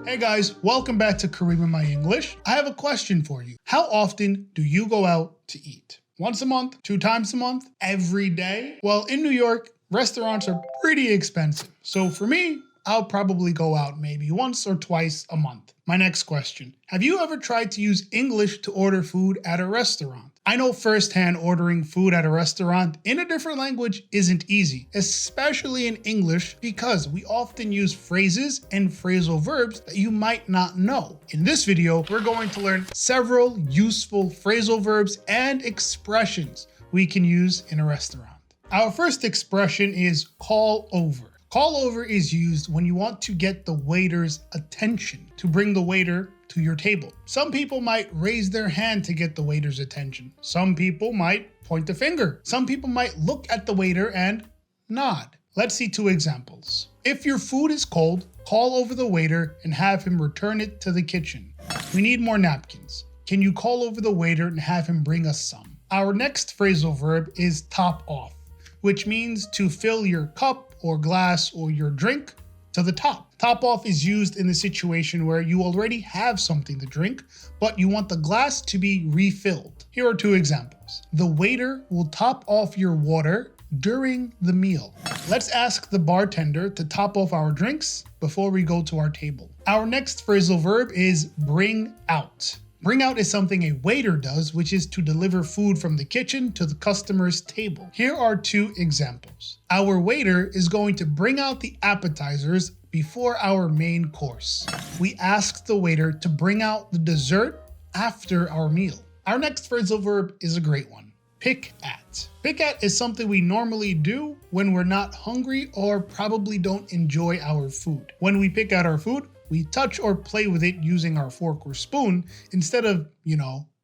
Hey guys, welcome back to Kareem in My English. I have a question for you. How often do you go out to eat? Once a month? 2 times a month? Every day? Well, in New York, restaurants are pretty expensive. So for me, I'll probably go out maybe once or twice a month. My next question. Have you ever tried to use English to order food at a restaurant? I know firsthand ordering food at a restaurant in a different language isn't easy, especially in English, because we often use phrases and phrasal verbs that you might not know. In this video, we're going to learn several useful phrasal verbs and expressions we can use in a restaurant. Our first expression is call over. Call over is used when you want to get the waiter's attention, to bring the waiter to your table. Some people might raise their hand to get the waiter's attention. Some people might point a finger. Some people might look at the waiter and nod. Let's see 2 examples. If your food is cold, call over the waiter and have him return it to the kitchen. We need more napkins. Can you call over the waiter and have him bring us some? Our next phrasal verb is top off, which means to fill your cup or glass or your drink to the top. Top off is used in the situation where you already have something to drink, but you want the glass to be refilled. Here are 2 examples. The waiter will top off your water during the meal. Let's ask the bartender to top off our drinks before we go to our table. Our next phrasal verb is bring out. Bring out is something a waiter does, which is to deliver food from the kitchen to the customer's table. Here are 2 examples. Our waiter is going to bring out the appetizers before our main course. We asked the waiter to bring out the dessert after our meal. Our next phrasal verb is a great one. Pick at. Pick at is something we normally do when we're not hungry or probably don't enjoy our food. When we pick at our food, we touch or play with it using our fork or spoon instead of,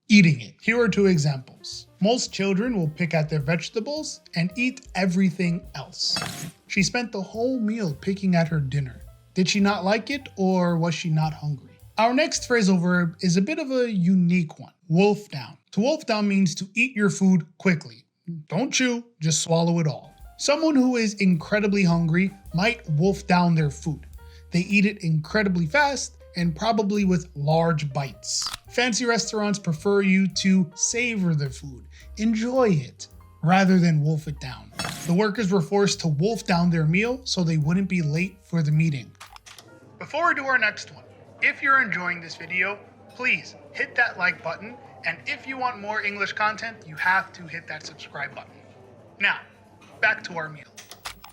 eating it. Here are 2 examples. Most children will pick at their vegetables and eat everything else. She spent the whole meal picking at her dinner. Did she not like it, or was she not hungry? Our next phrasal verb is a bit of a unique one. Wolf down. To wolf down means to eat your food quickly. Don't chew, just swallow it all. Someone who is incredibly hungry might wolf down their food. They eat it incredibly fast and probably with large bites. Fancy restaurants prefer you to savor the food, enjoy it, rather than wolf it down. The workers were forced to wolf down their meal so they wouldn't be late for the meeting. Before we do our next one, if you're enjoying this video, please hit that like button, and if you want more English content, you have to hit that subscribe button. Now, back to our meal.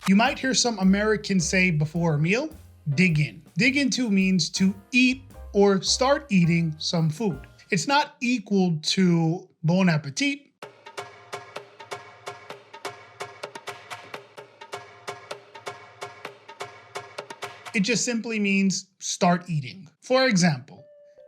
You might hear some Americans say before a meal, dig in. Dig into means to eat or start eating some food. It's not equal to bon appetit. It just simply means start eating. For example,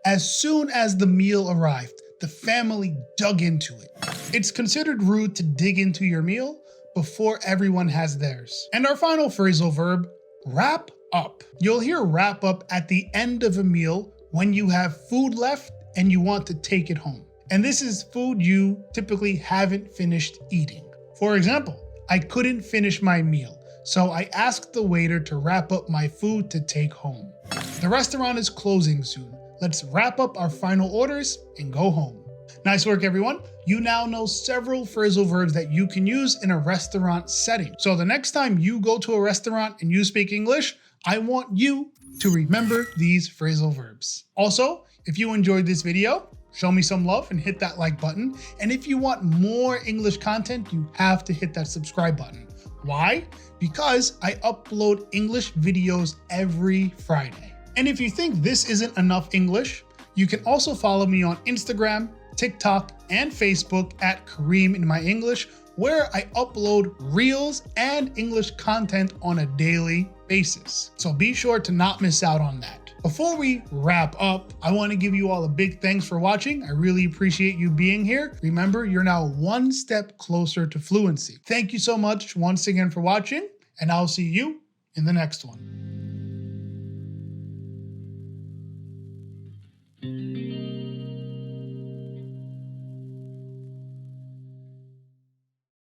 as soon as the meal arrived, the family dug into it. It's considered rude to dig into your meal before everyone has theirs. And our final phrasal verb, wrap up. You'll hear wrap up at the end of a meal when you have food left and you want to take it home. And this is food you typically haven't finished eating. For example, I couldn't finish my meal, so I asked the waiter to wrap up my food to take home. The restaurant is closing soon. Let's wrap up our final orders and go home. Nice work, everyone. You now know several phrasal verbs that you can use in a restaurant setting. So the next time you go to a restaurant and you speak English, I want you to remember these phrasal verbs. Also, if you enjoyed this video, show me some love and hit that like button. And if you want more English content, you have to hit that subscribe button. Why? Because I upload English videos every Friday. And if you think this isn't enough English, you can also follow me on Instagram, TikTok, and Facebook at Kareem in My English, where I upload reels and English content on a daily basis. So be sure to not miss out on that. Before we wrap up, I want to give you all a big thanks for watching. I really appreciate you being here. Remember, you're now 1 step closer to fluency. Thank you so much once again for watching, and I'll see you in the next one.